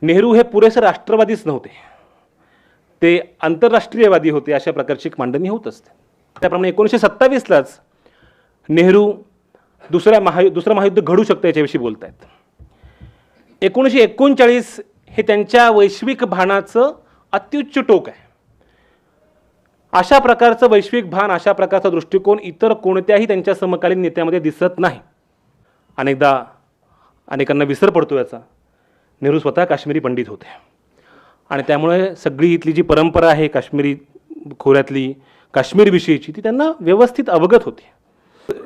नेहरू हे पुरेसे राष्ट्रवादीच नव्हते, ते आंतरराष्ट्रीयवादी होते, अशा प्रकारची एक मांडणी होत असते. त्याप्रमाणे 1927लाच नेहरू दुसरं महायुद्ध घडू शकतं याच्याविषयी बोलत आहेत. 1939 हे त्यांच्या वैश्विक भानाचं अत्युच्च टोक आहे. अशा प्रकारचं वैश्विक भान, अशा प्रकारचा दृष्टिकोन इतर कोणत्याही त्यांच्या समकालीन नेत्यामध्ये दिसत नाही. अनेकांना विसर पडतो याचा. नेहरू स्वतः काश्मीरी पंडित होते आणि त्यामुळे सगळी इथली जी परंपरा आहे काश्मीरी खोऱ्यातली, काश्मीरविषयीची, ती त्यांना व्यवस्थित अवगत होती.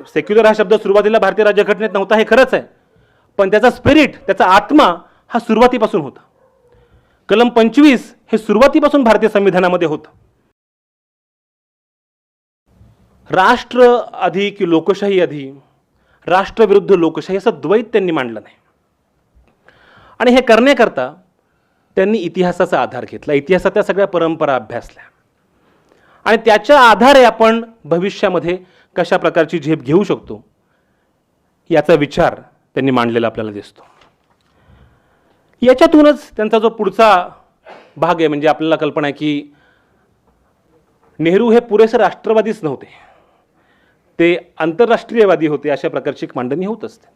सेक्युलर हा शब्द सुरुवातीला भारतीय राज्यघटनेत नव्हता हे खरंच आहे, पण त्याचा स्पिरिट, त्याचा आत्मा हा सुरुवातीपासून होता. कलम 25 हे सुरुवातीपासून भारतीय संविधानामध्ये होतं. राष्ट्र आधी की लोकशाही आधी, राष्ट्रविरुद्ध लोकशाही असं द्वैत त्यांनी मांडलं नाही. आणि हे करण्याकरता त्यांनी इतिहासाचा आधार घेतला, इतिहासाच्या सगळ्या परंपरा अभ्यासल्या आणि त्याच्या आधारे आपण भविष्यामध्ये कशा प्रकारची झेप घेऊ शकतो याचा विचार त्यांनी मांडलेला आपल्याला दिसतो. याच्यातूनच त्यांचा जो पुढचा भाग आहे, म्हणजे आपल्याला कल्पना आहे की नेहरू हे पुरेसे राष्ट्रवादीच नव्हते, ते आंतरराष्ट्रीयवादी होते, अशा प्रकारची एक मांडणी होत असते.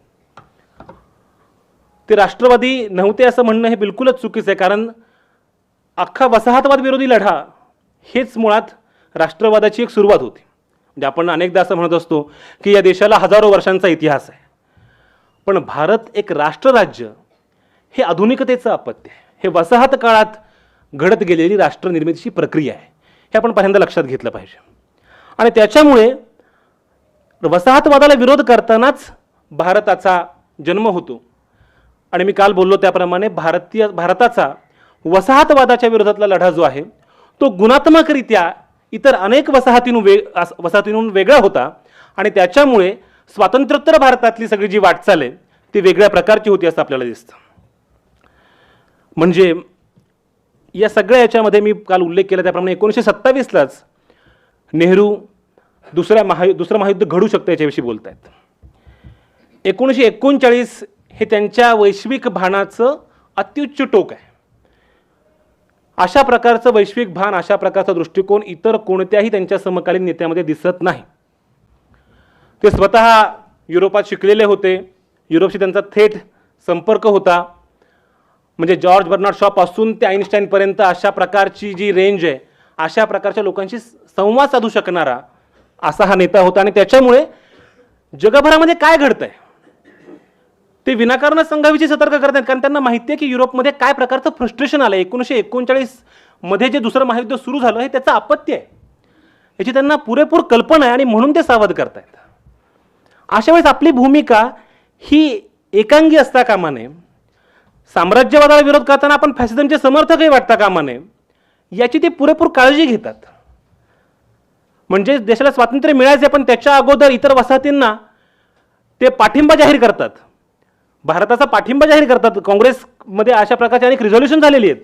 ते राष्ट्रवादी नव्हते असं म्हणणं हे बिलकुलच चुकीचं आहे, कारण अख्खा वसाहतवाद विरोधी लढा हेच मुळात राष्ट्रवादाची एक सुरुवात होती. म्हणजे आपण अनेकदा असं म्हणत असतो की या देशाला हजारो वर्षांचा इतिहास आहे, पण भारत एक राष्ट्रराज्य हे आधुनिकतेचं अपत्य आहे. हे वसाहत काळात घडत गेलेली राष्ट्रनिर्मितीची प्रक्रिया आहे, हे आपण पहिल्यांदा लक्षात घेतलं पाहिजे. आणि त्याच्यामुळे वसाहतवादाला विरोध करतानाच भारताचा जन्म होतो. आणि मी काल बोललो त्याप्रमाणे भारताचा वसाहतवादाच्या विरोधातला लढा जो आहे तो गुणात्मकरित्या इतर अनेक वसाहतींहून वेगळा होता आणि त्याच्यामुळे स्वातंत्र्योत्तर भारतातली सगळी जी वाटचाल आहे ती वेगळ्या प्रकारची होती असं आपल्याला दिसतं. म्हणजे या सगळ्या याच्यामध्ये मी काल उल्लेख केला त्याप्रमाणे 1927लाच नेहरू दुसरं महायुद्ध घडू शकतं याच्याविषयी बोलत आहेत. 1939 हे त्यांच्या वैश्विक भानाचं अत्युच्च टोक आहे. अशा प्रकारचं वैश्विक भान, अशा प्रकारचा दृष्टिकोन इतर कोणत्याही त्यांच्या समकालीन नेत्यामध्ये दिसत नाही. ते स्वतः युरोपात शिकलेले होते, युरोपशी त्यांचा थेट संपर्क होता. म्हणजे जॉर्ज बर्नार्ड शॉ पासून ते आईन्स्टाईनपर्यंत अशा प्रकारची जी रेंज आहे, अशा प्रकारच्या लोकांशी संवाद साधू शकणारा असा हा नेता होता. आणि त्याच्यामुळे जगभरामध्ये काय घडतंय ते विनाकारण संघाविषयी सतर्क करत आहेत, कारण त्यांना माहिती आहे की युरोपमध्ये काय प्रकारचं फ्रस्ट्रेशन आलं. 1939 मध्ये जे दुसरं महायुद्ध सुरू झालं हे त्याचं अपत्य आहे, याची त्यांना पुरेपूर कल्पना आहे आणि म्हणून ते सावध करतायत. अशा वेळेस आपली भूमिका ही एकांगी असता कामा नये. साम्राज्यवादाला विरोध करताना आपण फॅसिझमचे समर्थकही वाटता कामा नये, याची ते पुरेपूर काळजी घेतात. म्हणजे देशाला स्वातंत्र्य मिळायचे, पण त्याच्या अगोदर इतर वसाहतींना ते पाठिंबा जाहीर करतात, भारताचा पाठिंबा जाहीर करतात. काँग्रेसमध्ये अशा प्रकारचे अनेक रिझोल्युशन झालेली आहेत.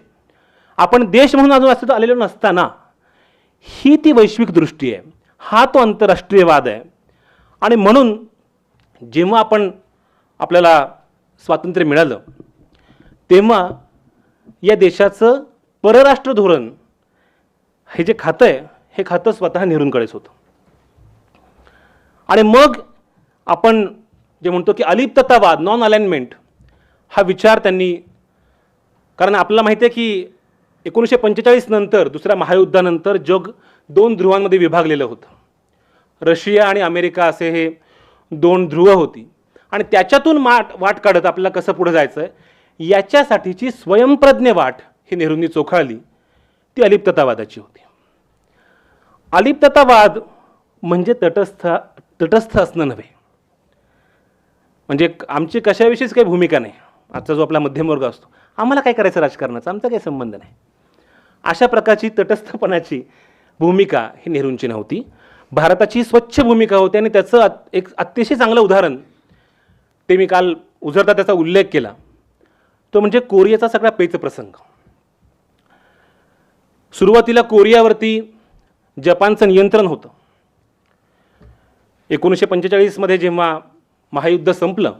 आपण देश म्हणून अजून अस्तित्व आलेलो नसताना ही ती वैश्विक दृष्टी आहे, हा तो आंतरराष्ट्रीयवाद आहे. आणि म्हणून जेव्हा आपल्याला स्वातंत्र्य मिळालं तेव्हा या देशाचं परराष्ट्र धोरण हे जे खातं आहे हे खातं स्वतः नेहरूंकडेच होतं. आणि मग आपण जे म्हणतो की अलिप्ततावाद, नॉन अलाइनमेंट हा विचार त्यांनी, कारण आपल्याला माहिती आहे की 1945 नंतर दुसऱ्या महायुद्धानंतर जग दोन ध्रुवांमध्ये विभागलेलं होतं. रशिया आणि अमेरिका असे हे दोन ध्रुव होती आणि त्याच्यातून वाट काढत आपल्याला कसं पुढे जायचं आहे याच्यासाठीची स्वयंप्रज्ञ वाट ही नेहरूंनी चोखाळली, ती अलिप्ततावादाची होती. अलिप्ततावाद म्हणजे तटस्थ असणं नव्हे. म्हणजे आमची कशाविषयीच काही भूमिका नाही. आजचा जो आपला मध्यमवर्ग असतो, आम्हाला काय करायचं राजकारणाचा, आमचा काही संबंध नाही, अशा प्रकारची तटस्थपणाची भूमिका ही नेहरूंची नव्हती. भारताची स्वच्छ भूमिका होती आणि त्याचं एक अतिशय चांगलं उदाहरण ते मी काल उजळता त्याचा उल्लेख केला, तो म्हणजे कोरियाचा सगळा पेच प्रसंग. सुरुवातीला कोरियावरती जपानचं नियंत्रण होतं. 1945 मध्ये जेव्हा महायुद्ध संपलं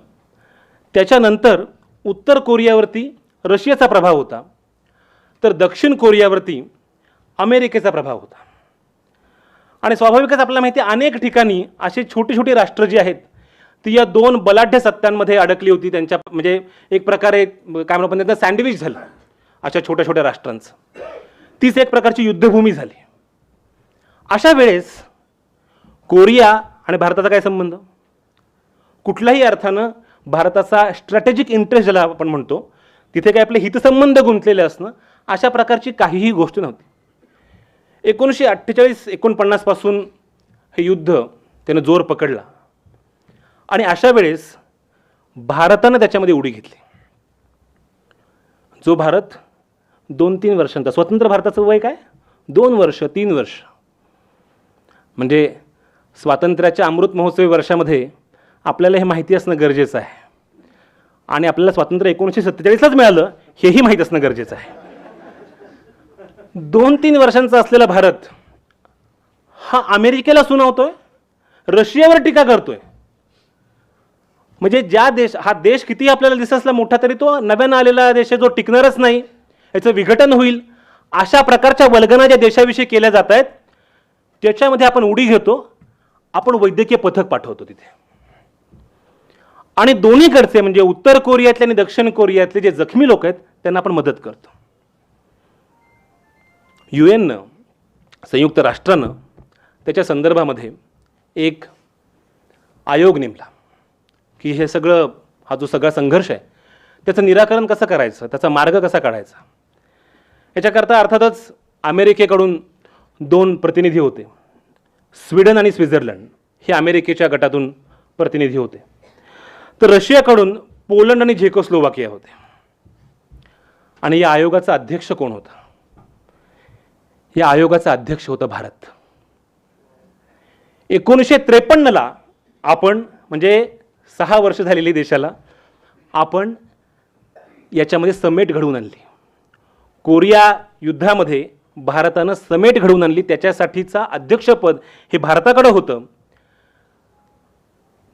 त्याच्यानंतर उत्तर कोरियावरती रशियाचा प्रभाव होता, तर दक्षिण कोरियावरती अमेरिकेचा प्रभाव होता. आणि स्वाभाविकच आपल्याला माहिती आहे, अनेक ठिकाणी अशी छोटी छोटी राष्ट्र जी आहेत ती या दोन बलाढ्य सत्तांमध्ये अडकली होती. त्यांच्या म्हणजे एक प्रकारे काय म्हणतो आपण, सँडविच झालं अशा छोट्या छोट्या राष्ट्रांचं. तीच एक प्रकारची युद्धभूमी झाली. अशा वेळेस कोरिया आणि भारताचा काय संबंध? कुठल्याही अर्थानं भारताचा स्ट्रॅटेजिक इंटरेस्ट ज्याला आपण म्हणतो, तिथे काय आपले हितसंबंध गुंतलेले असणं अशा प्रकारची काहीही गोष्ट नव्हती. 1948-49 पासून हे युद्ध त्यानं जोर पकडला आणि अशा वेळेस भारतानं त्याच्यामध्ये उडी घेतली. जो भारत 2-3 वर्षांचा, स्वतंत्र भारताचं वय काय 2 वर्ष 3 वर्ष, म्हणजे स्वातंत्र्याच्या अमृत महोत्सवी वर्षामध्ये आपल्याला हे माहिती असणं गरजेचं आहे. आणि आपल्याला स्वातंत्र्य 1947लाच मिळालं हेही माहीत असणं गरजेचं आहे. 2-3 वर्षांचा असलेला भारत हा अमेरिकेला सुनावतोय, रशियावर टीका करतोय. म्हणजे हा देश किती आपल्याला दिसत असला मोठा, तरी तो नव्यानं आलेला देश आहे, जो टिकणारच नाही, याचं विघटन होईल, अशा प्रकारच्या वल्गना ज्या देशाविषयी केल्या जात आहेत त्याच्यामध्ये आपण उडी घेतो. आपण वैद्यकीय पथक पाठवतो तिथे आणि दोन्हीकडचे म्हणजे उत्तर कोरियातले आणि दक्षिण कोरियातले जे जखमी लोक आहेत त्यांना आपण मदत करतो. UN संयुक्त राष्ट्रानं त्याच्या संदर्भामध्ये एक आयोग नेमला की हे सगळं, हा जो सगळा संघर्ष आहे त्याचं निराकरण कसं करायचं, त्याचा मार्ग कसा काढायचा. याच्याकरता अर्थातच अमेरिकेकडून 2 प्रतिनिधी होते. स्वीडन आणि स्वित्झर्लंड हे अमेरिकेच्या गटातून प्रतिनिधी होते. तर रशियाकडून पोलंड आणि झेकोस्लोवाकिया होते. आणि या आयोगाचा अध्यक्ष कोण होता? या आयोगाचा अध्यक्ष होता भारत. 1953ला आपण, म्हणजे 6 वर्ष झालेली देशाला, आपण याच्यामध्ये समेट घडवून आणली. कोरिया युद्धामध्ये भारतानं समेट घडवून आणली. त्याच्यासाठीचा अध्यक्षपद हे भारताकडे होतं.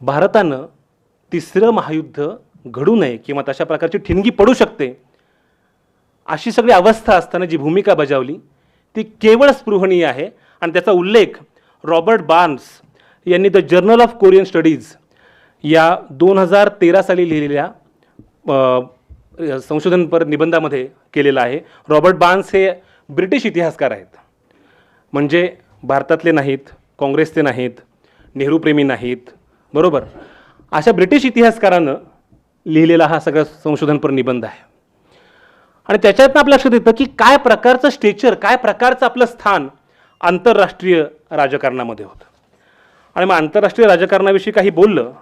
भारतानं 3रं महायुद्ध घडू नये किंवा तशा प्रकारची ठिणगी पडू शकते अशी सगळी अवस्था असताना जी भूमिका बजावली ती केवळ स्पृहणीय आहे. आणि त्याचा उल्लेख रॉबर्ट बार्न्स यांनी the journal of Korean studies या 2013 साली लिहिलेल्या संशोधनपर निबंधामध्ये केलेला आहे. रॉबर्ट बार्न्स हे ब्रिटिश इतिहासकार आहेत, म्हणजे भारतातले नाहीत, काँग्रेसचे नाहीत, नेहरूप्रेमी नाहीत, बरोबर. अशा ब्रिटिश इतिहासकारानं लिहिलेला हा सगळा संशोधनपर निबंध आहे. आणि त्याच्यातनं आपल्या लक्षात येतं की काय प्रकारचं स्टेचर, काय प्रकारचं आपलं स्थान आंतरराष्ट्रीय राजकारणामध्ये होतं. आणि मग आंतरराष्ट्रीय राजकारणाविषयी काही बोललं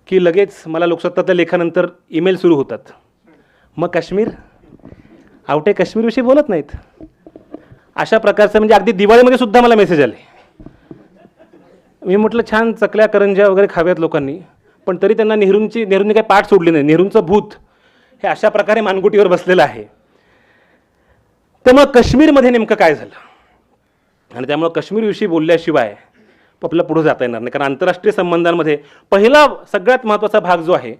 की लगेच मला लोकसत्ताच्या लेखानंतर ईमेल सुरू होतात. मग काश्मीर, आवटे काश्मीरविषयी बोलत नाहीत, अशा प्रकारचं. म्हणजे अगदी दिवाळीमध्ये सुद्धा मला मेसेज आले. मी म्हटलं छान चकल्या करंज्या वगैरे खाव्यात लोकांनी, पण तरी त्यांना नेहरूंनी काही पाठ सोडली नाही. नेहरूंचं भूत हे अशा प्रकारे मानगुटीवर बसलेलं आहे. त्यामुळं काश्मीरमध्ये नेमकं काय झालं, आणि त्यामुळं काश्मीरविषयी बोलल्याशिवाय आपल्याला पुढे जाता येणार नाही. कारण आंतरराष्ट्रीय संबंधांमध्ये पहिला सगळ्यात महत्त्वाचा भाग जो आहे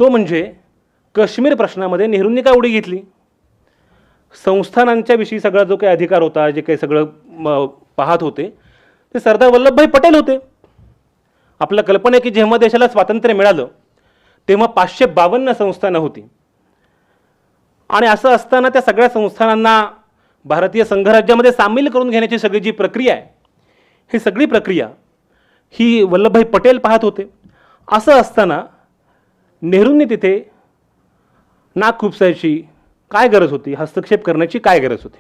तो म्हणजे काश्मीर प्रश्नामध्ये नेहरूंनी काय उडी घेतली. संस्थानांच्या विषयी सगळा जो काही अधिकार होता, जे काही सगळं पाहत होते ते सरदार वल्लभभाई पटेल होते. आपल्या कल्पना आहे की जेव्हा देशाला स्वातंत्र्य मिळालं तेव्हा 552 संस्थानं होती. आणि असं असताना त्या सगळ्या संस्थानांना भारतीय संघराज्यामध्ये सामील करून घेण्याची सगळी जी प्रक्रिया आहे, ही सगळी प्रक्रिया ही वल्लभभाई पटेल पाहत होते. असं असताना नेहरूंनी तिथे नाक खुपसायची काय गरज होती, हस्तक्षेप करण्याची काय गरज होती.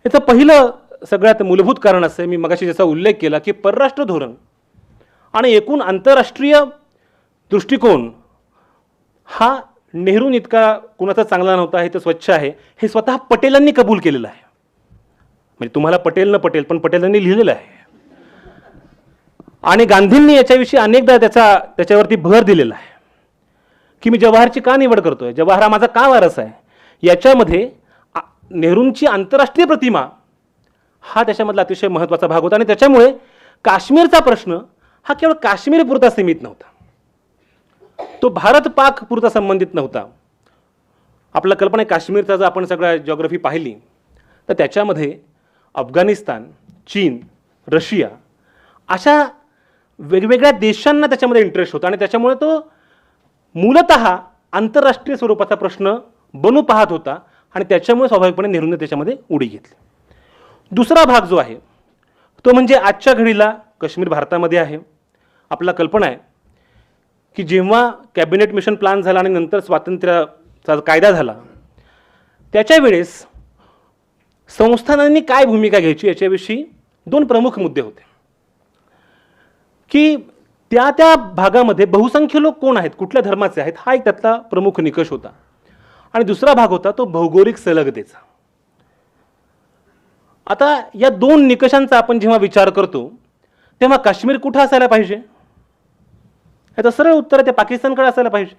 याचं पहिलं सगळ्यात मूलभूत कारण असं आहे, मी मगाशी ज्याचा उल्लेख केला, की परराष्ट्र धोरण आणि एकूण आंतरराष्ट्रीय दृष्टिकोन हा नेहरूं इतका कुणाचा चांगला नव्हता, हे तर स्वच्छ आहे, हे स्वतः पटेलांनी कबूल केलेलं आहे. म्हणजे तुम्हाला पटेल न पटेल, पण पटेलांनी लिहिलेलं आहे. आणि गांधींनी याच्याविषयी अनेकदा त्याच्यावरती भर दिलेला आहे की मी जवाहरची का निवड करतोय, जवाहर हा माझा का वारस आहे. याच्यामध्ये नेहरूंची आंतरराष्ट्रीय प्रतिमा हा त्याच्यामधला अतिशय महत्त्वाचा भाग होता. आणि त्याच्यामुळे काश्मीरचा प्रश्न हा केवळ काश्मीर पुरता सीमित नव्हता, तो भारत पाक पुरता संबंधित नव्हता. आपला कल्पना आहे काश्मीरचा जर आपण सगळा जॉग्रफी पाहिली तर त्याच्यामध्ये अफगाणिस्तान, चीन, रशिया अशा वेगवेगळ्या देशांना त्याच्यामध्ये इंटरेस्ट होता आणि त्याच्यामुळे तो मूलतः आंतरराष्ट्रीय स्वरूपाचा प्रश्न बनू पाहत होता आणि त्याच्यामुळे स्वाभाविकपणे नेहरूंनी त्याच्यामध्ये उडी घेतली. दुसरा भाग जो आहे तो म्हणजे आजच्या घडीला काश्मीर भारतामध्ये आहे. आपला कल्पना आहे की जेव्हा कॅबिनेट मिशन प्लॅन झाला आणि नंतर स्वातंत्र्याचा कायदा झाला त्याच्या वेळेस संस्थानांनी काय भूमिका घ्यायची याच्याविषयी दोन प्रमुख मुद्दे होते की त्या त्या भागामध्ये बहुसंख्य लोक कोण आहेत, कुठल्या धर्माचे आहेत, हा एक त्यातला प्रमुख निकष होता. आणि दुसरा भाग होता तो भौगोलिक संलग्नतेचा. आता या दोन निकषांचा आपण जेव्हा विचार करतो तेव्हा काश्मीर कुठं असायला पाहिजे, याचं सरळ उत्तर आहे ते पाकिस्तानकडे असायला पाहिजे.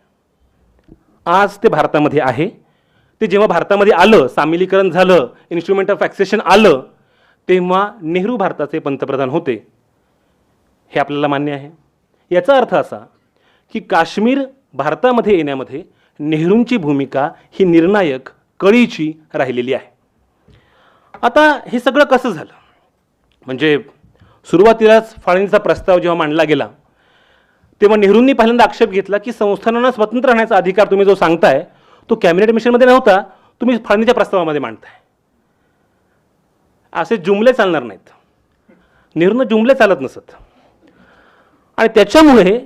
आज ते भारतामध्ये आहे. ते जेव्हा भारतामध्ये आलं, सामिलीकरण झालं, इन्स्ट्रुमेंट ऑफ टॅक्सेशन आलं, तेव्हा नेहरू भारताचे पंतप्रधान होते, हे आपल्याला मान्य आहे. याचा अर्थ असा की काश्मीर भारतामध्ये येण्यामध्ये नेहरूंची भूमिका ही निर्णायक कळीची राहिलेली आहे. आता हे सगळं कसं झालं, म्हणजे सुरुवातीलाच फाळणीचा प्रस्ताव जेव्हा मांडला गेला तेव्हा नेहरूंनी पहिल्यांदा आक्षेप घेतला की संस्थानांना स्वतंत्र राहण्याचा अधिकार तुम्ही जो सांगताय तो कॅबिनेट मिशनमध्ये नव्हता, तुम्ही फाळणीच्या प्रस्तावामध्ये मांडताय. असे जुमले चालणार नाहीत. नेहरूंना जुमले चालत नसत आणि त्याच्यामुळे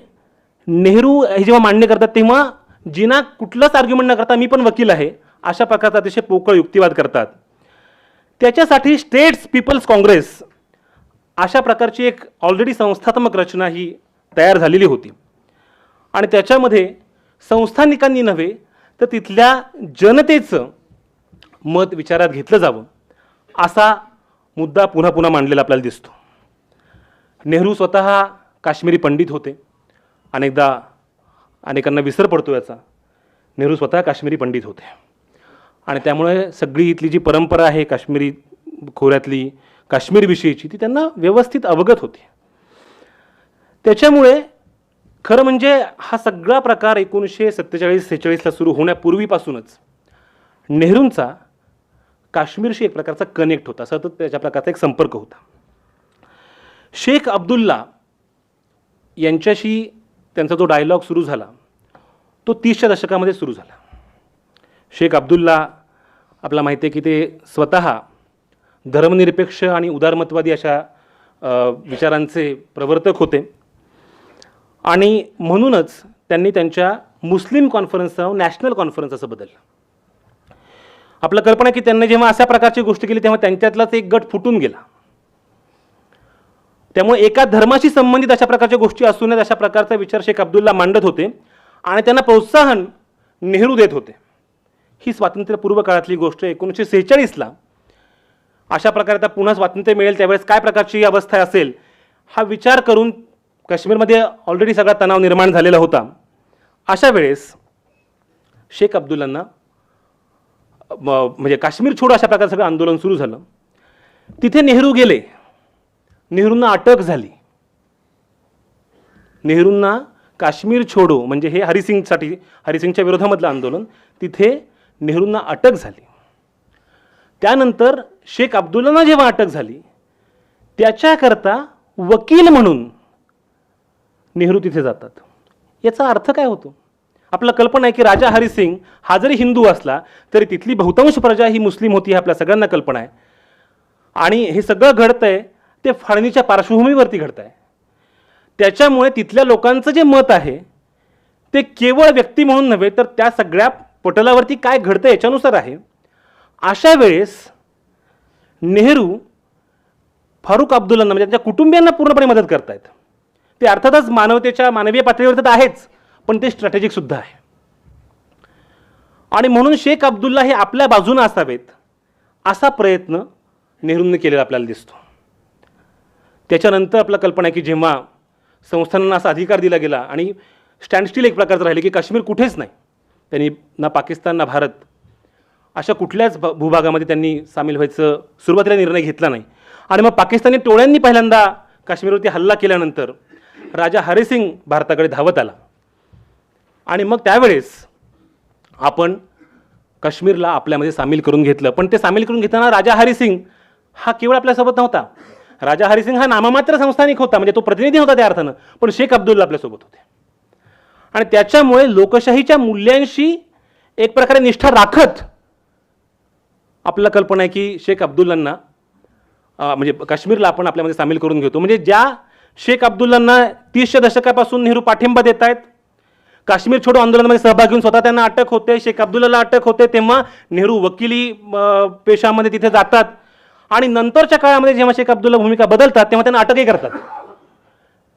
नेहरू हे जेव्हा मान्य करतात तेव्हा जिना कुठलंच आर्ग्युमेंट न करता मी पण वकील आहे अशा प्रकारचा अतिशय पोकळ युक्तिवाद करतात. त्याच्यासाठी स्टेट्स पीपल्स काँग्रेस अशा प्रकारची एक ऑलरेडी संस्थात्मक रचना ही तयार झालेली होती आणि त्याच्यामध्ये संस्थानिकांनी नव्हे तर तिथल्या जनतेचं मत विचारात घेतलं जावं असा मुद्दा पुन्हा पुन्हा मांडलेला आपल्याला दिसतो. नेहरू स्वतः काश्मीरी पंडित होते. अनेकांना विसर पडतो याचा. नेहरू स्वतः काश्मीरी पंडित होते आणि त्यामुळे सगळी इथली जी परंपरा आहे काश्मीरी खोऱ्यातली काश्मीरविषयीची ती त्यांना व्यवस्थित अवगत होती. त्याच्यामुळे खरं म्हणजे हा सगळा प्रकार 1947-46ला सुरू होण्यापूर्वीपासूनच नेहरूंचा काश्मीरशी एक प्रकारचा कनेक्ट होता, सतत त्याच्या प्रकारचा एक संपर्क होता. शेख अब्दुल्ला यांच्याशी त्यांचा जो डायलॉग सुरू झाला तो 30च्या दशकामध्ये सुरू झाला. शेख अब्दुल्ला आपला माहिती आहे की ते स्वतः धर्मनिरपेक्ष आणि उदारमतवादी अशा विचारांचे प्रवर्तक होते आणि म्हणूनच त्यांनी त्यांच्या मुस्लिम कॉन्फरन्सचं नॅशनल कॉन्फरन्स असं बदललं. आपलं कल्पना की त्यांनी जेव्हा अशा प्रकारची गोष्ट केली तेव्हा त्यांच्यातलाच एक गट फुटून गेला. त्यामुळे एका धर्माशी संबंधित अशा प्रकारच्या गोष्टी असू नयेत अशा प्रकारचा विचार शेख अब्दुल्ला मांडत होते आणि त्यांना प्रोत्साहन नेहरू देत होते. ही स्वातंत्र्यपूर्व काळातली गोष्ट. 1946ला अशा प्रकारे आता पुन्हा स्वातंत्र्य मिळेल त्यावेळेस काय प्रकारची अवस्था असेल हा विचार करून काश्मीरमध्ये ऑलरेडी सगळा तणाव निर्माण झालेला होता. अशा वेळेस शेख अब्दुल्लांना म्हणजे काश्मीर छोडो अशा प्रकारचं सगळं आंदोलन सुरू झालं. तिथे नेहरू गेले. नेहरूंना अटक झाली. नेहरूंना काश्मीर छोडो म्हणजे हे हरिसिंगच्या विरोधामधलं आंदोलन, तिथे नेहरूंना अटक झाली. त्यानंतर शेख अब्दुल्लांना जेव्हा अटक झाली त्याच्याकरता वकील म्हणून नेहरू तिथे जातात. याचा अर्थ काय होतो? आपला कल्पना आहे की राजा हरिसिंग हा जरी हिंदू असला तरी तिथली बहुतांश प्रजा ही मुस्लिम होती हे आपल्या सगळ्यांना कल्पना आहे आणि हे सगळं घडतंय ते फाळणीच्या पार्श्वभूमीवरती घडत आहे. त्याच्यामुळे तिथल्या लोकांचं जे मत आहे ते केवळ व्यक्ती म्हणून नव्हे तर त्या सगळ्या पटलावरती काय घडतं याच्यानुसार आहे. अशा वेळेस नेहरू फारुख अब्दुल्लांना म्हणजे त्यांच्या कुटुंबियांना पूर्णपणे मदत करतायत. ते अर्थातच मानवीय पातळीवर तर आहेच पण ते स्ट्रॅटेजिक सुद्धा आहे आणि म्हणून शेख अब्दुल्ला हे आपल्या बाजूने असावेत असा प्रयत्न नेहरूंनी केलेला आपल्याला दिसतो. त्याच्यानंतर आपला कल्पना आहे की जेव्हा संस्थानांना असा अधिकार दिला गेला आणि स्टँडस्टिल एक प्रकारचं राहिले की काश्मीर कुठेच नाही, त्यांनी ना पाकिस्तान ना भारत अशा कुठल्याच भूभागामध्ये त्यांनी सामील व्हायचं सुरुवातीला निर्णय घेतला नाही आणि मग पाकिस्तानी टोळ्यांनी पहिल्यांदा काश्मीरवरती हल्ला केल्यानंतर राजा हरिसिंग भारताकडे धावत आला आणि मग त्यावेळेस आपण काश्मीरला आपल्यामध्ये सामील करून घेतलं. पण ते सामील करून घेताना राजा हरी सिंग हा केवळ आपल्यासोबत नव्हता. राजा हरी सिंग हा नाममात्र संस्थानिक होता, म्हणजे तो प्रतिनिधी होता त्या अर्थानं, पण शेख अब्दुल्ला आपल्यासोबत होते. आणि त्याच्यामुळे लोकशाहीच्या मूल्यांशी एक प्रकारे निष्ठा राखत आपल्याला कल्पना आहे की शेख अब्दुल्लांना म्हणजे काश्मीरला आपण आपल्यामध्ये सामील करून घेतो. म्हणजे ज्या शेख अब्दुल्लांना 30च्या दशकापासून नेहरू पाठिंबा देत आहेत, काश्मीर छोडो आंदोलनामध्ये सहभाग घेऊन स्वतः त्यांना अटक होते, शेख अब्दुल्लाला अटक होते, तेव्हा नेहरू वकिली पेशामध्ये तिथे जातात आणि नंतरच्या काळामध्ये जेव्हा शेख अब्दुल्ला भूमिका बदलतात तेव्हा त्यांना अटकही करतात.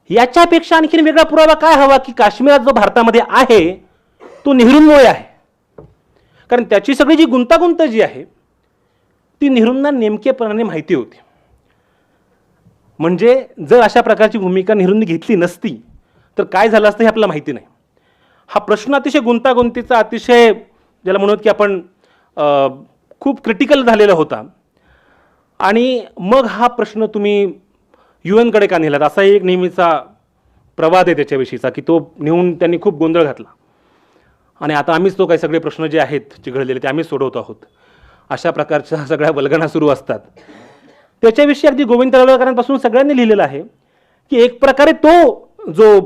याच्यापेक्षा आणखीन वेगळा पुरावा काय हवा की काश्मीरात जो भारतामध्ये आहे तो नेहरूंमुळे आहे. कारण त्याची सगळी जी गुंतागुंत जी आहे ती नेहरूंना नेमकेपणाने माहिती होती. म्हणजे जर अशा प्रकारची भूमिका नेहरूंनी घेतली नसती तर काय झालं असतं हे आपल्याला माहिती नाही. हा प्रश्न अतिशय गुंतागुंतीचा, अतिशय ज्याला म्हणूत की आपण खूप क्रिटिकल झालेला होता. आणि मग हा प्रश्न तुम्ही UN कडे का नेलात असा एक नेहमीचा प्रवाद आहे त्याच्याविषयीचा, की तो नेऊन त्यांनी खूप गोंधळ घातला. आणि आता आम्हीच तो काही सगळे प्रश्न जे आहेत चिघळलेले ते आम्हीच सोडवत आहोत, अशा प्रकारच्या सगळ्या वल्गना सुरू असतात. त्याच्याविषयी अगदी गोविंद तळवलकरांपासून सगळ्यांनी लिहिलेलं आहे की एक प्रकारे तो जो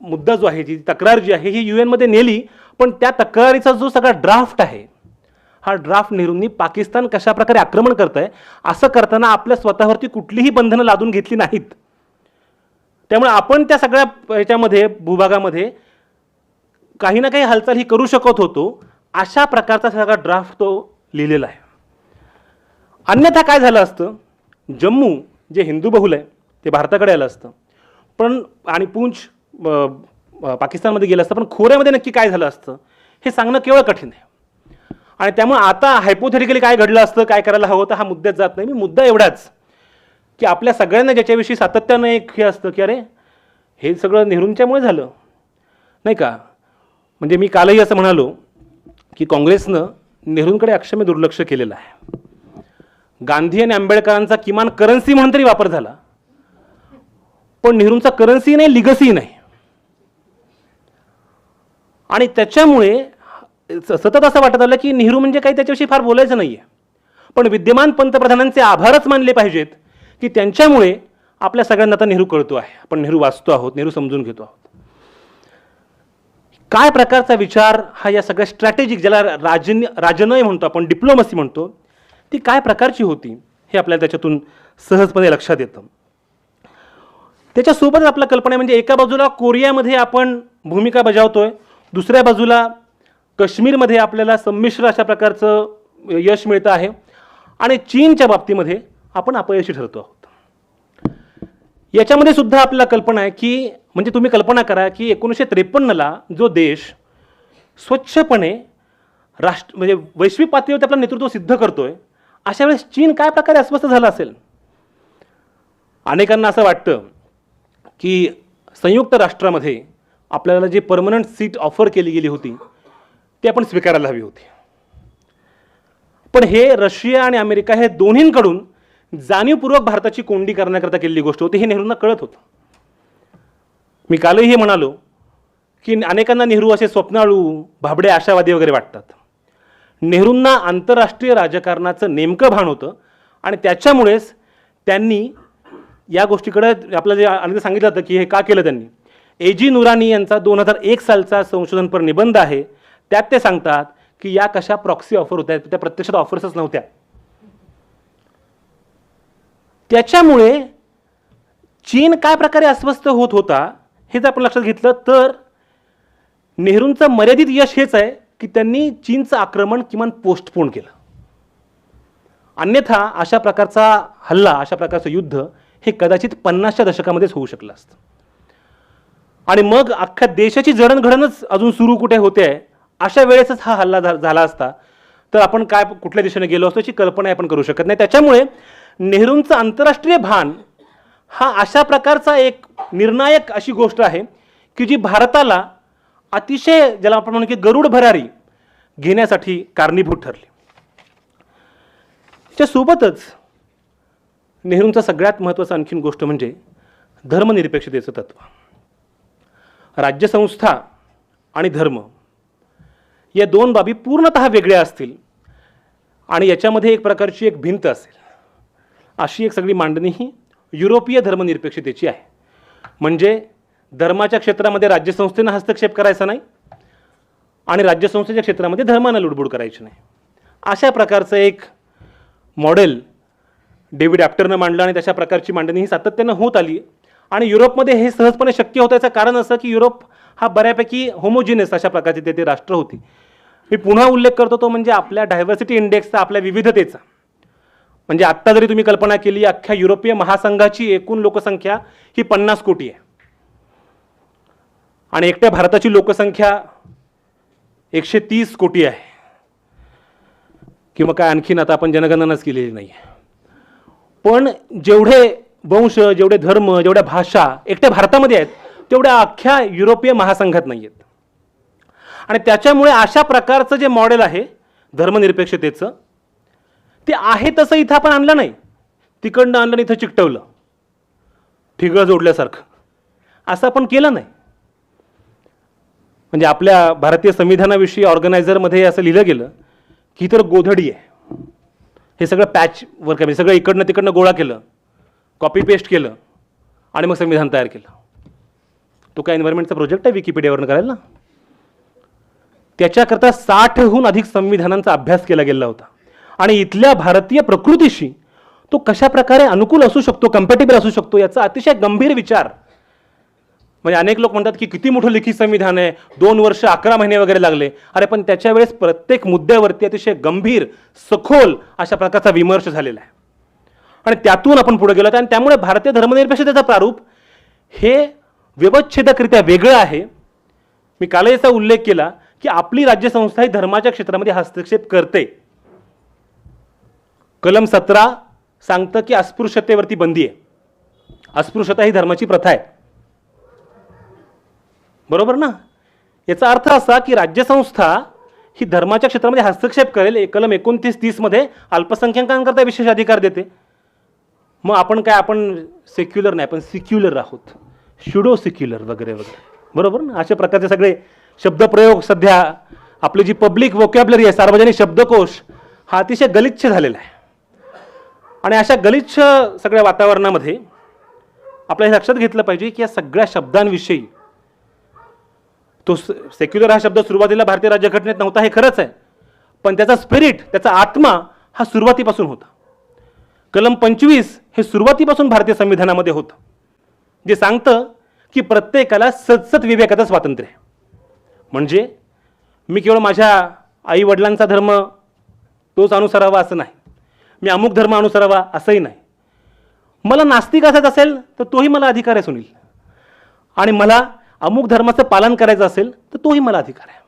मुद्दा जो आहे, जी तक्रार जी आहे ही UN मध्ये नेली, पण त्या तक्रारीचा जो सगळा ड्राफ्ट आहे हा ड्राफ्ट नेहरूंनी पाकिस्तान कशा प्रकारे आक्रमण करत आहे असं करताना आपल्या स्वतःवरती कुठलीही बंधनं लादून घेतली नाहीत. त्यामुळे आपण त्या सगळ्या ह्याच्यामध्ये भूभागामध्ये काही ना काही हालचाल ही करू शकत होतो, अशा प्रकारचा सगळा ड्राफ्ट तो लिहिलेला आहे. अन्यथा काय झालं असतं, जम्मू जे हिंदू बहुल आहे ते भारताकडे आलं असतं, पण आणि पूंछ पाकिस्तानमध्ये गेलं असतं, पण खोऱ्यामध्ये नक्की काय झालं असतं हे सांगणं केवळ कठीण आहे. आणि त्यामुळे आता हायपोथेटिकली काय घडलं असतं, काय करायला हवं होतं हा मुद्द्यात जात नाही. मी मुद्दा एवढाच की आपल्या सगळ्यांना ज्याच्याविषयी सातत्यानं एक हे असतं की अरे हे सगळं नेहरूंच्यामुळे झालं नाही का. म्हणजे मी कालही असं म्हणालो की काँग्रेसनं नेहरूंकडे अक्षम्य दुर्लक्ष केलेलं आहे. गांधी आणि आंबेडकरांचा किमान करन्सी म्हणून तरी वापर झाला, पण नेहरूंचा करन्सी नाही, लिगसी नाही. आणि त्याच्यामुळे सतत असं वाटत आलं की नेहरू म्हणजे काही त्याच्याविषयी फार बोलायचं नाहीये, पण विद्यमान पंतप्रधानांचे आभारच मानले पाहिजेत की त्यांच्यामुळे आपल्या सगळ्यांना आता नेहरू कळतो आहे, आपण नेहरू वाचतो आहोत, नेहरू समजून घेतो आहोत. काय प्रकारचा विचार हा या सगळ्या स्ट्रॅटेजिक, ज्याला राजनय म्हणतो आपण, डिप्लोमसी म्हणतो, ती काय प्रकारची होती हे आपल्याला त्याच्यातून सहजपणे लक्षात येतं. त्याच्यासोबतच आपल्या कल्पना म्हणजे एका बाजूला कोरियामध्ये आपण भूमिका बजावतोय, दुसऱ्या बाजूला काश्मीरमध्ये आपल्याला संमिश्र अशा प्रकारचं यश मिळतं आहे, आणि चीनच्या बाबतीमध्ये आपण अपयशी ठरतो आहोत. याच्यामध्ये सुद्धा आपल्याला कल्पना आहे की म्हणजे तुम्ही कल्पना करा की 1953ला जो देश स्वच्छपणे म्हणजे वैश्विक पातळीवरती आपलं नेतृत्व सिद्ध करतोय, अशा वेळेस चीन काय प्रकारे अस्वस्थ झाला असेल. अनेकांना असं वाटतं की संयुक्त राष्ट्रामध्ये आपल्याला जे परमनंट सीट ऑफर केली गेली होती ती आपण स्वीकारायला हवी होती, पण हे रशिया आणि अमेरिका हे दोन्हींकडून जाणीवपूर्वक भारताची कोंडी करण्याकरता केलेली गोष्ट होती, हे नेहरूंना कळत होतं. मी कालही हे म्हणालो की अनेकांना नेहरू असे स्वप्नाळू, भाबडे, आशावादी वगैरे वाटतात. नेहरूंना आंतरराष्ट्रीय राजकारणाचं नेमकं भान होतं आणि त्याच्यामुळेच त्यांनी या गोष्टीकडे आपलं जे अनेकदा सांगितलं होतं की हे का केलं त्यांनी. AG नुरानी यांचा 2001 सालचा संशोधनपर निबंध आहे, त्यात ते सांगतात की या कशा प्रॉक्सी ऑफर होत्या, त्या प्रत्यक्षात ऑफर्सच नव्हत्या. त्याच्यामुळे चीन काय प्रकारे अस्वस्थ होत होता हे जर आपण लक्षात घेतलं तर नेहरूंचं मर्यादित यश हेच आहे की त्यांनी चीनचं आक्रमण किमान पोस्टपोन केलं. अन्यथा अशा प्रकारचा हल्ला, अशा प्रकारचं युद्ध हे कदाचित 50च्या दशकामध्येच होऊ शकलं असतं. आणि मग अख्ख्या देशाची जडणघडणच अजून सुरू कुठे होते आहे, अशा वेळेसच हा हल्ला झाला असता तर आपण काय कुठल्या दिशेने गेलो असतो याची कल्पना आपण करू शकत नाही. त्याच्यामुळे नेहरूंचं आंतरराष्ट्रीय भान हा अशा प्रकारचा एक निर्णायक अशी गोष्ट आहे की जी भारताला अतिशय, ज्याला आपण म्हणू की गरुड भरारी घेण्यासाठी कारणीभूत ठरली. त्यासोबतच नेहरूंचा सगळ्यात महत्त्वाचा आणखीन गोष्ट म्हणजे धर्मनिरपेक्षतेचं तत्व. राज्यसंस्था आणि धर्म या दोन बाबी पूर्णतः वेगळ्या असतील आणि याच्यामध्ये एक प्रकारची एक भिंत असेल, अशी एक सगळी मांडणी ही युरोपीय धर्मनिरपेक्षतेची आहे. म्हणजे धर्माच्या क्षेत्रामध्ये राज्यसंस्थेनं हस्तक्षेप करायचा नाही आणि राज्यसंस्थेच्या क्षेत्रामध्ये धर्मानं लुडबुड करायची नाही. अशा प्रकारचं एक मॉडेल डेव्हिड ॲप्टरनं मांडलं आणि तशा प्रकारची मांडणी ही सातत्यानं होत आली. आणि युरोपमध्ये हे सहजपणे शक्य होतं. याचं कारण असं की युरोप हा बऱ्यापैकी होमोजिनियस अशा प्रकारची तेथे राष्ट्र होती. मी पुन्हा उल्लेख करतो तो म्हणजे आपल्या डायव्हर्सिटी इंडेक्सचा, आपल्या विविधतेचा. म्हणजे आत्ता जरी तुम्ही कल्पना केली, अख्ख्या युरोपीय महासंघाची एकूण लोकसंख्या ही 50 कोटी आहे आणि एकट्या भारताची लोकसंख्या 130 कोटी आहे, किंवा काय आणखीन आता आपण जनगणनाच केलेली नाही आहे. पण जेवढे वंश, जेवढे धर्म, जेवढ्या भाषा एकट्या भारतामध्ये आहेत, तेवढ्या अख्ख्या युरोपीय महासंघात नाही आहेत. आणि त्याच्यामुळे अशा प्रकारचं जे मॉडेल आहे धर्मनिरपेक्षतेचं, ते आहे तसं इथं आपण आणलं नाही. तिकडनं आणलं, इथं चिकटवलं, ठिगळ जोडल्यासारखं. असं आपण केलं नाही. म्हणजे आपल्या भारतीय संविधानाविषयी ऑर्गनायझरमध्ये असं लिहिलं गेलं की तर गोधडी आहे. हे सगळं पॅच वर्क आहे. सगळं इकडनं तिकडनं गोळा केलं, कॉपी पेस्ट केलं आणि मग संविधान तयार केलं. तो काय एन्व्हायरमेंटचा प्रोजेक्ट आहे विकिपीडियावरनं करायला ना? त्याच्याकरता 60हून अधिक संविधानांचा अभ्यास केला गेला होता. आणि इथल्या भारतीय प्रकृतीशी तो कशा प्रकारे अनुकूल असू शकतो, कम्पॅटेबल असू शकतो, याचा अतिशय गंभीर विचार. म्हणजे अनेक लोक म्हणतात की किती मोठं लिखित संविधान आहे, 2 वर्ष 11 महिने वगैरे लागले. अरे पण त्याच्या वेळेस प्रत्येक मुद्द्यावरती अतिशय गंभीर, सखोल अशा प्रकारचा विमर्श झालेला आहे आणि त्यातून आपण पुढे गेलो. आणि त्यामुळे भारतीय धर्मनिरपेक्षतेचं प्रारूप हे व्यवच्छेदकरित्या वेगळं आहे. मी काल याचा उल्लेख केला की आपली राज्यसंस्था ही धर्माच्या क्षेत्रामध्ये हस्तक्षेप करते. कलम 17 सांगतं की अस्पृश्यतेवरती बंदी आहे. अस्पृश्यता ही धर्माची प्रथा आहे, बरोबर ना? याचा अर्थ असा की राज्यसंस्था ही धर्माच्या क्षेत्रामध्ये हस्तक्षेप करेल. कलम 29-30 मध्ये अल्पसंख्याकांकरता विशेष अधिकार देते. मग आपण काय, आपण सेक्युलर नाही, आपण सिक्युलर आहोत, शुडो सिक्युलर वगैरे वगैरे, बरोबर ना? अशा प्रकारचे सगळे शब्दप्रयोग सध्या आपली जी पब्लिक वोकॅब्लरी आहे, सार्वजनिक शब्दकोश, हा अतिशय गलिच्छ झालेला आहे. आणि अशा गलिच्छ सगळ्या वातावरणामध्ये आपल्याला हे लक्षात घेतलं पाहिजे की या सगळ्या शब्दांविषयी, तो सेक्युलर हा शब्द सुरुवातीला भारतीय राज्यघटनेत नव्हता, हे खरंच आहे, पण त्याचा स्पिरिट, त्याचा आत्मा हा सुरुवातीपासून होता. कलम 25 हे सुरुवातीपासून भारतीय संविधानामध्ये होतं, जे सांगतं की प्रत्येकाला सतसत विवेकाचं स्वातंत्र्य आहे. म्हणजे मी केवळ माझ्या आई वडिलांचा धर्म तोच अनुसरावा असं नाही, मी अमुक धर्म अनुसरावा असंही नाही. मला नास्तिक असायचं असेल तर तोही मला अधिकार आहे सुनील, आणि मला अमुक धर्माचं पालन करायचं असेल तर तोही मला अधिकार आहे.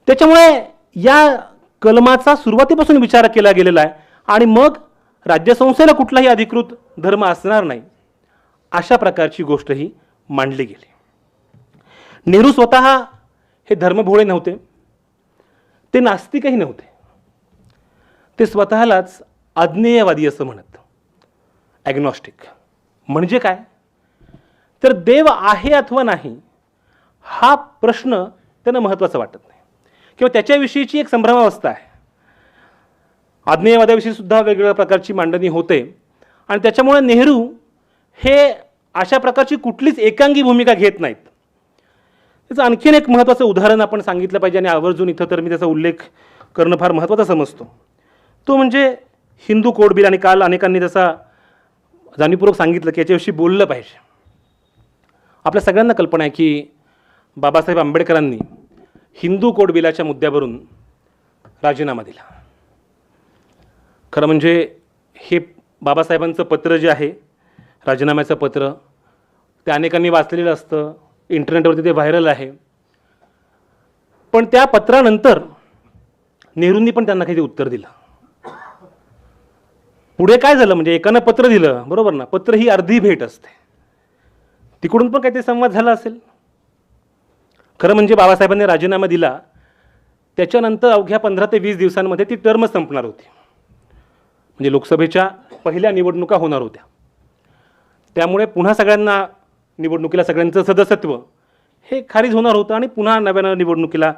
त्याच्यामुळे या कलमाचा सुरुवातीपासून विचार केला गेलेला आहे आणि मग राज्यसंस्थेला कुठलाही अधिकृत धर्म असणार नाही, अशा प्रकारची गोष्ट ही मांडली गेली. नेहरू स्वतः हे धर्मभोळे नव्हते, ते नास्तिकही नव्हते, ते स्वतःलाच अज्ञेयवादी असं म्हणत. ॲग्नॉस्टिक म्हणजे काय, तर देव आहे अथवा नाही हा प्रश्न त्यांना महत्त्वाचा वाटत नाही, किंवा त्याच्याविषयीची एक संभ्रमावस्था आहे. अज्ञेयवादाविषयी सुद्धा वेगवेगळ्या प्रकारची मांडणी होते आणि त्याच्यामुळे नेहरू हे अशा प्रकारची कुठलीच एकांगी भूमिका घेत नाहीत. त्याचं आणखीन एक महत्त्वाचं उदाहरण आपण सांगितलं पाहिजे आणि आवर्जून इथं तर मी त्याचा उल्लेख करणं फार महत्त्वाचं समजतो. तो म्हणजे हिंदू कोड बिल. आणि काल अनेकांनी त्याचा जाणीवपूर्वक सांगितलं की याच्याविषयी बोललं पाहिजे. आपल्या सगळ्यांना कल्पना आहे की बाबासाहेब आंबेडकरांनी हिंदू कोड बिलाच्या मुद्द्यावरून राजीनामा दिला. खरं म्हणजे हे बाबासाहेबांचं पत्र जे आहे, राजीनाम्याचं पत्र, ते अनेकांनी वाचलेलं असतं, इंटरनेटवरती ते व्हायरल आहे. पण त्या पत्रानंतर नेहरूंनी पण त्यांना काही उत्तर दिलं. पुढे काय झालं, म्हणजे एकानं पत्र दिलं, बरोबर ना? पत्र ही अर्धी भेट असते, तिकडून पण काहीतरी संवाद झाला असेल. खरं म्हणजे बाबासाहेबांनी राजीनामा दिला त्याच्यानंतर अवघ्या 15 ते 20 दिवसांमध्ये ती टर्म संपणार होती. म्हणजे लोकसभेच्या पहिल्या निवडणुका होणार होत्या. त्यामुळे पुन्हा सगळ्यांना निवडणुकीला सगळ्यांचं सदस्यत्व हे खारिज होणार होतं आणि पुन्हा नव्यानं निवडणुकीला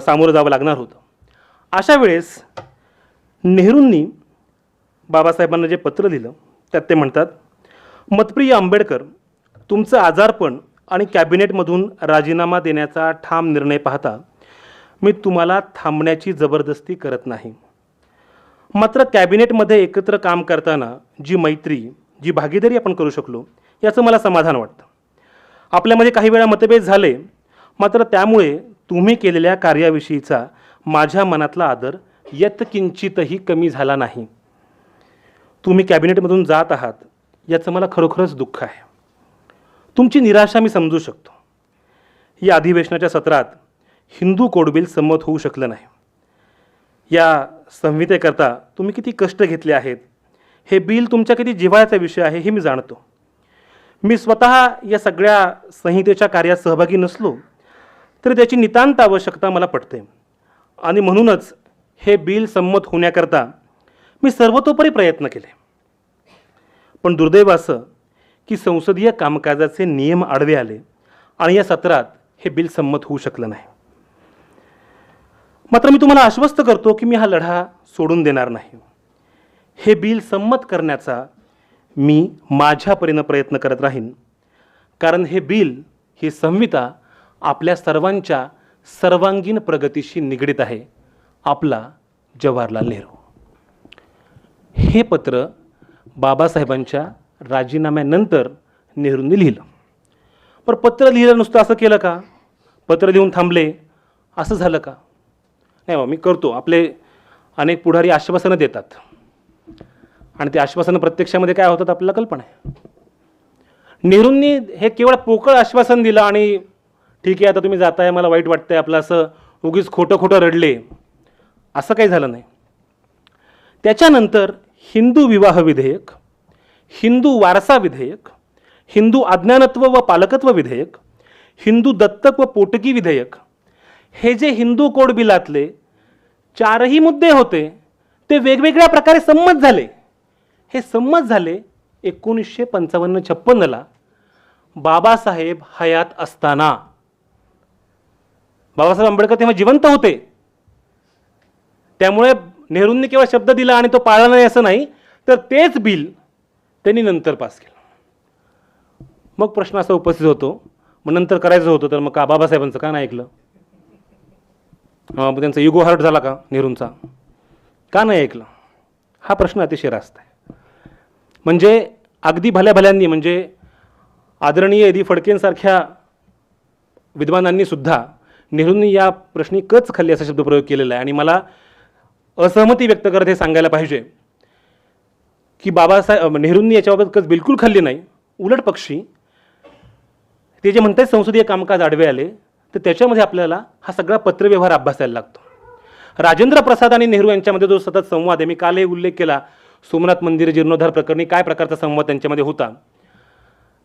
सामोरं जावं लागणार होतं. अशा वेळेस नेहरूंनी बाबासाहेबांना जे पत्र लिहिलं त्यात ते म्हणतात, मतप्रिय आंबेडकर, तुमचं आजारपण आणि कॅबिनेटमधून राजीनामा देण्याचा ठाम निर्णय पाहता मी तुम्हाला थांबण्याची जबरदस्ती करत नाही. मात्र कॅबिनेटमध्ये एकत्र काम करताना जी मैत्री, जी भागीदारी आपण करू शकलो याचं मला समाधान वाटतं. आपल्यामध्ये काही वेळा मतभेद झाले, मात्र त्यामुळे तुम्ही केलेल्या कार्याविषयीचा माझ्या मनातला आदर यत्किंचितही कमी झाला नाही. तुम्ही कॅबिनेटमधून जात आहात याचं मला खरोखरच दुःख आहे. तुमची निराशा मी समजू शकतो. या अधिवेशनाच्या सत्रात हिंदू कोड बिल संमत होऊ शकलं नाही. या संहितेकरता तुम्ही किती कष्ट घेतले आहेत, हे बिल तुमच्या किती जिव्हाळ्याचा विषय आहे हे मी जाणतो. मी स्वतः या सगळ्या संहितेच्या कार्यात सहभागी नसलो तरी त्याची नितांत आवश्यकता मला पटते आणि म्हणूनच हे बिल संमत होण्याकरता मी सर्वतोपरी प्रयत्न केले. पण दुर्दैव असं की संसदीय कामकाजाचे नियम आडवे आले आणि या सत्रात हे बिल संमत होऊ शकलं नाही. मात्र मी तुम्हाला आश्वस्त करतो की मी हा लढा सोडून देणार नाही. हे बिल संमत करण्याचा मी माझ्या परीने प्रयत्न करत राहीन, कारण हे बिल, ही संहिता आपल्या सर्वांच्या सर्वांगीण प्रगतीशी निगडीत आहे. आपला जवाहरलाल नेहरू. हे पत्र बाबासाहेबांच्या राजीनाम्यानंतर नेहरूंनी लिहिलं. पण पत्र लिहिलं नुसतं असं केलं का? पत्र लिहून थांबले असं झालं का? नाही, मी करतो. आपले अनेक पुढारी आश्वासनं देतात आणि ते आश्वासनं प्रत्यक्षामध्ये काय होतात आपल्याला कल्पना आहे. नेहरूंनी हे केवळ पोकळ आश्वासन दिलं आणि ठीक आहे आता तुम्ही जाताय, मला वाईट वाटतंय, आपलं असं उगीच खोटं खोटं रडले, असं काही झालं नाही. त्याच्यानंतर हिंदू विवाह विधेयक, हिंदू वारसा विधेयक, हिंदू अज्ञानत्व व पालकत्व विधेयक, हिंदू दत्तक व पोटगी विधेयक, हे जे हिंदू कोड बिलातले 4ही मुद्दे होते ते वेगवेगळ्या प्रकारे संमत झाले. हे संमत झाले 1955-56 बाबासाहेब हयात असताना. बाबासाहेब आंबेडकर तेव्हा जिवंत होते. त्यामुळे नेहरूंनी केवळ शब्द दिला आणि तो पाळला नाही असं नाही, तर तेच बिल त्यांनी नंतर पास केलं. मग प्रश्न असा उपस्थित होतो, मग नंतर करायचं होतं तर मग का बाबासाहेबांचं का नाही ऐकलं? त्यांचा इगो हर्ट झाला का नेहरूंचा? का नाही ऐकलं? हा प्रश्न अतिशय रास्त आहे. म्हणजे अगदी भल्यांनी, म्हणजे आदरणीय दी फडकेंसारख्या विद्वानांनी सुद्धा नेहरूंनी या प्रश्नी कच खाल्ली असा शब्दप्रयोग केलेला आहे. आणि मला असहमती व्यक्त करत हे सांगायला पाहिजे की बाबासाहेब नेहरूंनी याच्याबाबत कच बिलकुल खाल्ली नाही. उलट पक्षी ते जे म्हणतात संसदीय कामकाज आडवे आले, तर त्याच्यामध्ये आपल्याला हा सगळा पत्रव्यवहार अभ्यासायला लागतो. राजेंद्र प्रसाद आणि नेहरू यांच्यामध्ये जो सतत संवाद आहे, मी कालही उल्लेख केला, सोमनाथ मंदिर जीर्णोद्धार प्रकरणी काय प्रकारचा संवाद त्यांच्यामध्ये होता.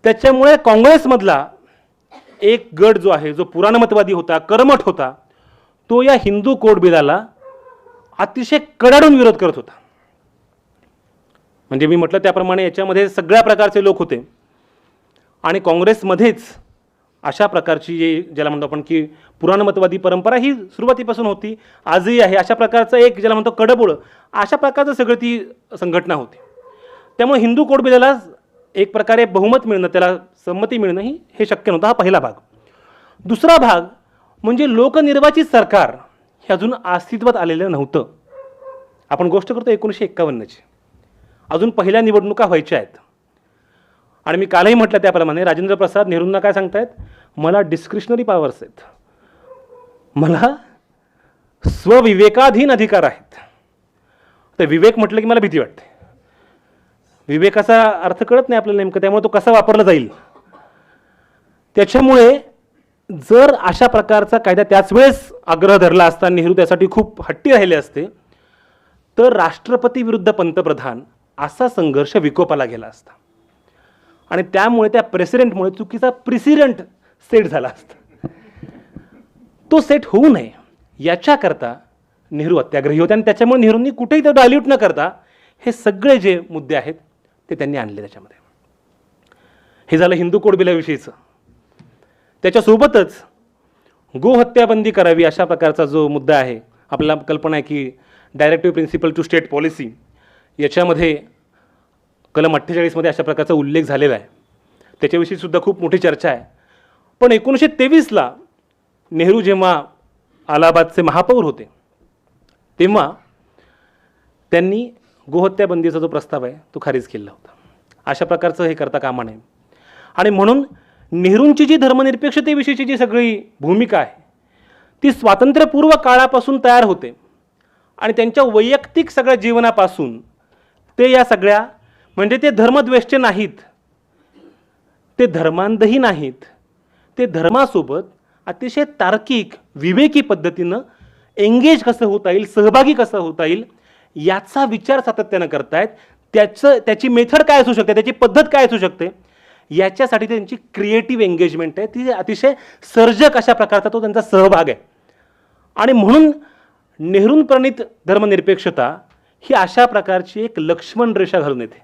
त्याच्यामुळे काँग्रेसमधला एक गट जो आहे, जो पुराणमतवादी होता, कर्मठ होता, तो या हिंदू कोड बिलाला अतिशय कडाडून विरोध करत होता. म्हणजे मी म्हटलं त्याप्रमाणे याच्यामध्ये सगळ्या प्रकारचे लोक होते आणि काँग्रेसमध्येच अशा प्रकारची ज्याला म्हणतो आपण की पुराणमतवादी परंपरा ही सुरुवातीपासून होती, आजही आहे. अशा प्रकारचं एक ज्याला म्हणतो कडबोळ, अशा प्रकारचं सगळं ती संघटना होती. त्यामुळे हिंदू कोड बिलाला एक प्रकारे बहुमत मिळणं, त्याला संमती मिळणं हे शक्य नव्हतं. हा पहिला भाग. दुसरा भाग म्हणजे लोकनिर्वाचित सरकार हे अजून अस्तित्वात आलेलं नव्हतं. आपण गोष्ट करतो 1951ची. अजून पहिल्या निवडणुका व्हायच्या आहेत. आणि मी कालही म्हटलं त्याप्रमाणे राजेंद्र प्रसाद नेहरूंना काय सांगतायत, मला डिस्क्रिशनरी पॉवर्स आहेत, मला स्वविवेकाधीन अधिकार आहेत. तर विवेक म्हटलं की मला भीती वाटते. विवेकाचा अर्थ कळत नाही आपल्याला नेमकं, त्यामुळे तो कसा वापरला जाईल. त्याच्यामुळे जर अशा प्रकारचा कायदा त्याच वेळेस आग्रह धरला असता, नेहरू त्यासाठी खूप हट्टी राहिले असते, तर राष्ट्रपती विरुद्ध पंतप्रधान असा संघर्ष विकोपाला गेला असता आणि त्यामुळे त्या प्रेसिडेंटमुळे चुकीचा प्रेसिडेंट सेट झाला असता. तो सेट होऊ नये याच्याकरता नेहरू अत्याग्रही होते आणि त्याच्यामुळे नेहरूंनी कुठेही ते डायल्यूट न करता हे सगळे जे मुद्दे आहेत ते त्यांनी आणले त्याच्यामध्ये. हे झालं हिंदू कोड बिलाविषयीचं. त्याच्यासोबतच गोहत्याबंदी करावी अशा प्रकारचा जो मुद्दा आहे, आपल्याला कल्पना आहे की directive principle to state policy याच्यामध्ये कलम 48मध्ये अशा प्रकारचा उल्लेख झालेला आहे. त्याच्याविषयी सुद्धा खूप मोठी चर्चा आहे. पण 1923ला नेहरू जेव्हा अलाहाबादचे महापौर होते तेव्हा त्यांनी गोहत्याबंदीचा जो प्रस्ताव आहे तो खारिज केला होता. अशा प्रकारचं हे करता कामा नये. आणि म्हणून नेहरूंची जी धर्मनिरपेक्षतेविषयीची जी सगळी भूमिका आहे ती स्वातंत्र्यपूर्व काळापासून तयार होते आणि त्यांच्या वैयक्तिक सगळ्या जीवनापासून ते या सगळ्या म्हणजे ते धर्मद्वेष्टे नाहीत, ते धर्मांधही नाहीत, ते धर्मासोबत अतिशय तार्किक विवेकी पद्धतीनं एंगेज कसं होता येईल, सहभागी कसं होता येईल याचा विचार सातत्यानं करतायत. त्याची मेथड काय असू शकते, त्याची पद्धत काय असू शकते याच्यासाठी त्यांची क्रिएटिव्ह एंगेजमेंट आहे, ती अतिशय सर्जक अशा प्रकारचा तो त्यांचा सहभाग आहे. आणि म्हणून नेहरूंप्रणीत धर्मनिरपेक्षता ही अशा प्रकारची एक लक्ष्मण रेषा घालून येते.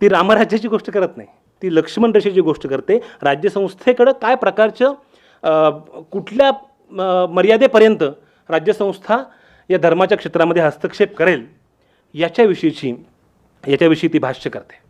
ती रामराज्याची गोष्ट करत नाही, ती लक्ष्मण रेषेची गोष्ट करते. राज्यसंस्थेकडं काय प्रकारचं कुठल्या मर्यादेपर्यंत राज्यसंस्था या धर्माच्या क्षेत्रामध्ये हस्तक्षेप करेल याच्याविषयी ती भाष्य करते.